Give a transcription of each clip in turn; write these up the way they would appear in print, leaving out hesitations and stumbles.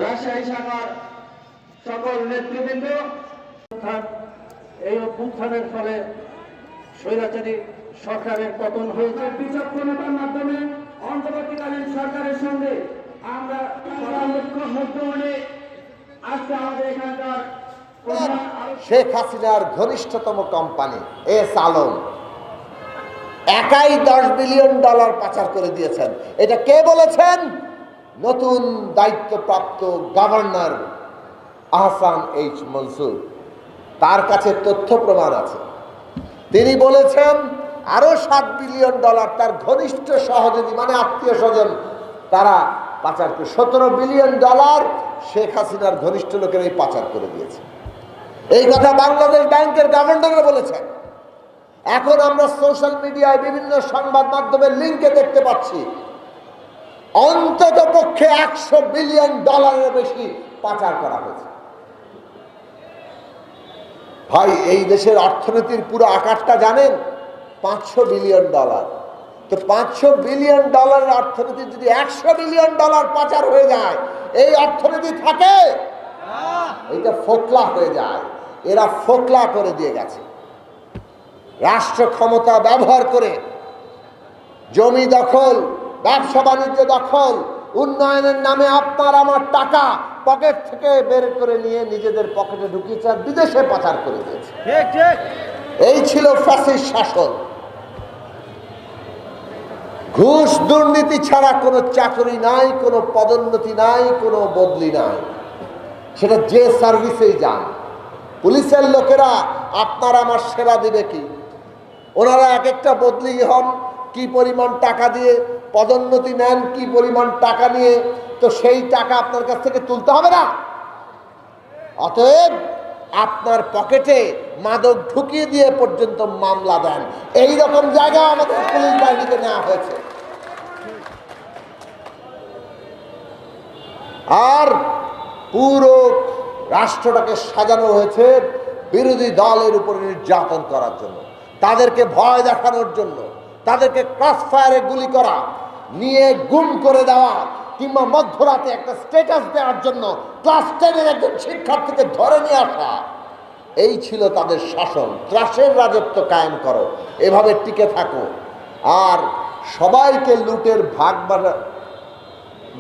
রাজশাহী শাখার সকল নেতৃবৃন্দ, এই অভ্যুত্থানের ফলে স্বৈরাচারী সরকারের পতন হয়েছে। বিচক্ষণতার মাধ্যমে অন্তর্বর্তীকালীন সরকারের সঙ্গে আমরা মধ্যমণি আজকে আমাদের এখানকার শেখ হাসিনার ঘনিষ্ঠতম কোম্পানি এস আলম একাই $10 বিলিয়ন পাচার করে দিয়েছেন। এটা কে বলেছেন? নতুন দায়িত্বপ্রাপ্ত গভর্নর আহসান এইচ মনসুর। তার কাছে তথ্য প্রমাণ আছে। তিনি বলেছেন আরো $7 বিলিয়ন তার ঘনিষ্ঠ সহযোগী মানে আত্মীয় স্বজন তারা পাচার করে $17 বিলিয়ন শেখ হাসিনার ঘনিষ্ঠ লোকেরাই পাচার করে দিয়েছে। এই কথা বাংলাদেশ ব্যাংকের গভর্নর বলেছেন। এখন আমরা সোশ্যাল মিডিয়ায় বিভিন্ন সংবাদ মাধ্যমের লিঙ্কে দেখতে পাচ্ছি অন্তত পক্ষে $100 বিলিয়ন বেশি পাচার করা হয়েছে। ভাই, এই দেশের অর্থনীতির পুরো আকারটা জানেন? $500 বিলিয়ন। তো $500 বিলিয়ন অর্থনীতি যদি $100 বিলিয়ন পাচার হয়ে যায়, এই অর্থনীতি থাকে? এটা ফোকলা হয়ে যায়। এরা ফোকলা করে দিয়ে গেছে। রাষ্ট্র ক্ষমতা ব্যবহার করে জমি দখল, ব্যবসা বাণিজ্য দখল, উন্নয়নের নামে আপনার আমার টাকা পকেট থেকে বের করে নিয়ে নিজেদের পকেটে ঢুকিয়েছে আর বিদেশে পাচার করে দিয়েছে। এই ছিল ফ্যাসিস্ট শাসন। ঘুষ দুর্নীতি ছাড়া কোনো চাকরি নাই, কোনো পদোন্নতি নাই, কোনো বদলি নাই। সেটা যে সার্ভিসেই যান। পুলিশের লোকেরা আপনার আমার সেবা দিবে কি? ওনারা এক একটা বদলি হন কি পরিমাণ টাকা দিয়ে, পদোন্নতি নেন কি পরিমাণ টাকা নিয়ে, তো সেই টাকা আপনার কাছ থেকে তুলতে হবে না? অতএব আপনার পকেটে মাদক ঢুকিয়ে দিয়ে পর্যন্ত মামলা দেন। এই রকম জায়গা আমাদের পুলিশ বাহিনীতে নেওয়া হয়েছে। আর পুরো রাষ্ট্রটাকে সাজানো হয়েছে বিরোধী দলের উপর নির্যাতন করার জন্য, তাদেরকে ভয় দেখানোর জন্য, তাদেরকে ক্রস ফায়ারে গুলি করা, নিয়ে গুম করে দেওয়া, কিংবা মধ্যরাতে একটা স্ট্যাটাস দেওয়ার জন্য ক্লাস 10-এর একজন শিক্ষার্থীকে ধরে নিয়ে আসা। এই ছিল তাদের শাসন। ত্রাসের রাজত্ব কায়েম করো, এভাবে টিকে থাকো, আর সবাইকে লুটের ভাগ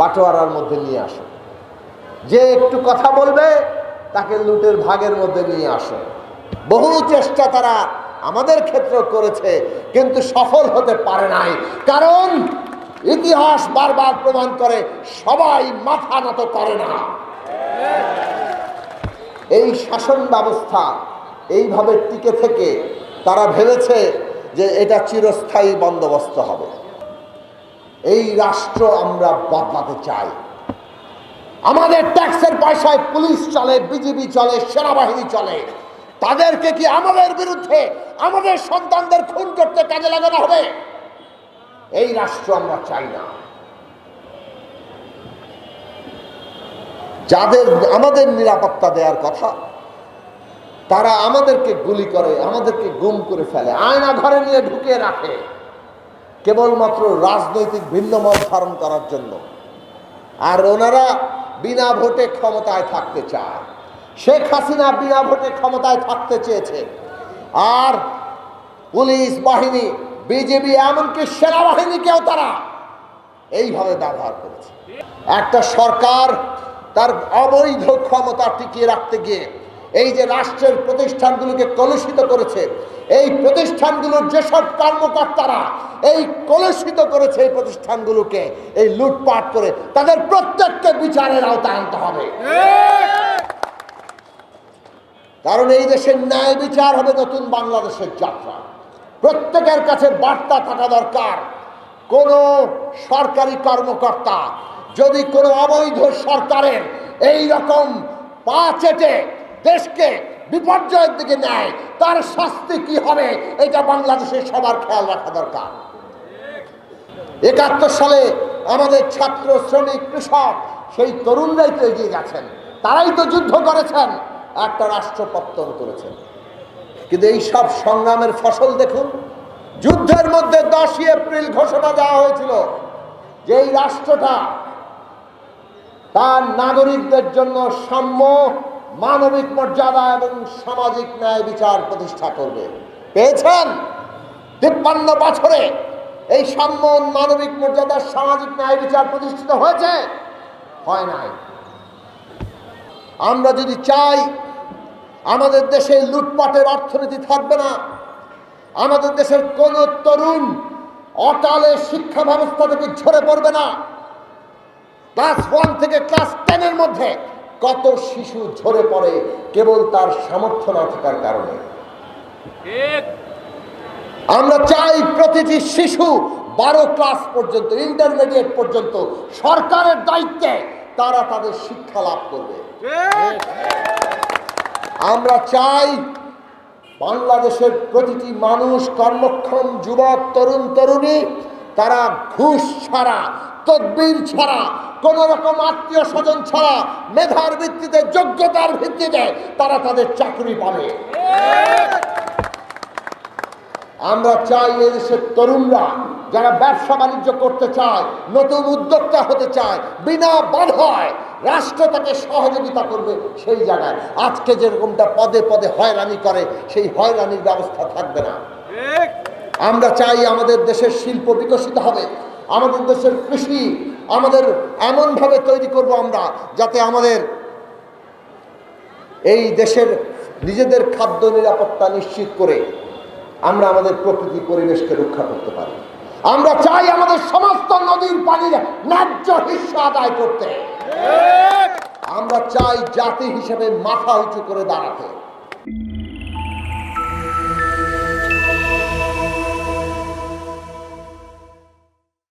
বাটোয়ারার মধ্যে নিয়ে আসো। যে একটু কথা বলবে তাকে লুটের ভাগের মধ্যে নিয়ে আসো। বহু চেষ্টা তারা আমাদের ক্ষেত্রে করেছে, কিন্তু সফল হতে পারে নাই। কারণ ইতিহাস বারবার প্রমাণ করে সবাই মাথা নত করে না। এই শাসন ব্যবস্থা এইভাবে টিকে থেকে তারা ভেবেছে যে এটা চিরস্থায়ী বন্দোবস্ত হবে। এই রাষ্ট্র আমরা বদলাতে চাই। আমাদের ট্যাক্সের পয়সায় পুলিশ চলে, বিজিবি চলে, সেনাবাহিনী চলে। তাদেরকে কি আমাদের বিরুদ্ধে আমাদের সন্তানদের খুন করতে কাজে লাগানো হবে? এই রাষ্ট্র আমরা চাই না। যাদের আমাদের নিরাপত্তা দেওয়ার কথা তারা আমাদেরকে গুলি করে, আমাদেরকে গুম করে ফেলে, আয়না ঘরে নিয়ে ঢুকিয়ে রাখে কেবলমাত্র রাজনৈতিক ভিন্নমত ধারণ করার জন্য। আর ওনারা বিনা ভোটে ক্ষমতায় থাকতে চায়। শেখ হাসিনা বিনা ভোটে ক্ষমতায় থাকতে চেয়েছে, আর পুলিশ বাহিনী, বিজেপি, এমনকি সেনাবাহিনীকেও তারা এইভাবে ব্যবহার করেছে। একটা সরকার তার অবৈধ ক্ষমতা টিকিয়ে রাখতে গিয়ে এই যে রাষ্ট্রের প্রতিষ্ঠানগুলোকে কলুষিত করেছে, এই প্রতিষ্ঠানগুলোর যেসব কর্মকর্তারা এই কলুষিত করেছে এই প্রতিষ্ঠানগুলোকে, এই লুটপাট করে, তাদের প্রত্যেককে বিচারের আওতায় আনতে হবে। কারণ এই দেশের ন্যায় বিচার হবে নতুন বাংলাদেশের যাত্রা। প্রত্যেকের কাছে বার্তা থাকা দরকার। কোন সরকারি কর্মকর্তা যদি কোনো অবৈধ সরকারের এই রকম পা চেটে দেশকে বিপর্যয়ের দিকে নেয়, তার শাস্তি কি হবে এটা বাংলাদেশের সবার খেয়াল রাখা দরকার। 71 সালে আমাদের ছাত্র, শ্রমিক, কৃষক, সেই তরুণরাই তো এগিয়ে গেছেন, তারাই তো যুদ্ধ করেছেন, একটা রাষ্ট্র পত্তন করেছেন। কিন্তু এই সব সংগ্রামের ফসল দেখুন। যুদ্ধের মধ্যে 10ই এপ্রিল ঘোষণা দেওয়া হয়েছিল যে এই রাষ্ট্রটা তার নাগরিকদের জন্য সাম্য, মানবিক মর্যাদা এবং সামাজিক ন্যায় বিচার প্রতিষ্ঠা করবে। পেয়েছেন? 53 বছরে এই সাম্য, মানবিক মর্যাদা, সামাজিক ন্যায় বিচার প্রতিষ্ঠিত হয়েছে? হয় নাই। আমরা যদি চাই আমাদের দেশে লুটপাটের অর্থনীতি থাকবে না, আমাদের দেশের কোন তরুণ অকালে শিক্ষা ব্যবস্থা থেকে ঝরে পড়বে না। ক্লাস 1 থেকে ক্লাস 10 এর মধ্যে কত শিশু ঝরে পড়ে কেবল তার সামর্থ্য না থাকার কারণে। আমরা চাই প্রতিটি শিশু 12 ক্লাস পর্যন্ত, ইন্টারমিডিয়েট পর্যন্ত সরকারের দায়িত্বে তারা তাদের শিক্ষা লাভ করবে। আমরা চাই বাংলাদেশের প্রতিটি মানুষ, কর্মক্ষম যুবক, তরুণ তরুণী, তারা ঘুষ ছাড়া, তদবির ছাড়া, কোন রকম আত্মীয় স্বজন ছাড়া, মেধার ভিত্তিতে, যোগ্যতার ভিত্তিতে তারা তাদের চাকরি পাবে। আমরা চাই এদেশের তরুণরা যারা ব্যবসা বাণিজ্য করতে চায়, নতুন উদ্যোক্তা হতে চায়, বিনা বাধায় রাষ্ট্র তাকে সহযোগিতা করবে। সেই জায়গায় আজকে যেরকমটা পদে পদে হয়রানি করে, সেই হয়রানির ব্যবস্থা থাকবে না। আমরা চাই আমাদের দেশের শিল্প বিকশিত হবে, আমাদের দেশের কৃষি আমাদের এমনভাবে তৈরি করব আমরা, যাতে আমাদের এই দেশের নিজেদের খাদ্য নিরাপত্তা নিশ্চিত করে আমরা আমাদের প্রকৃতি পরিবেশকে রক্ষা করতে পারি। আমরা চাই আমাদের সমস্ত নদীর পানির ন্যায্য হিস্সা আদায় করতে। আমরা চাই জাতি হিসেবে মাথা উঁচু করে দাঁড়াতে।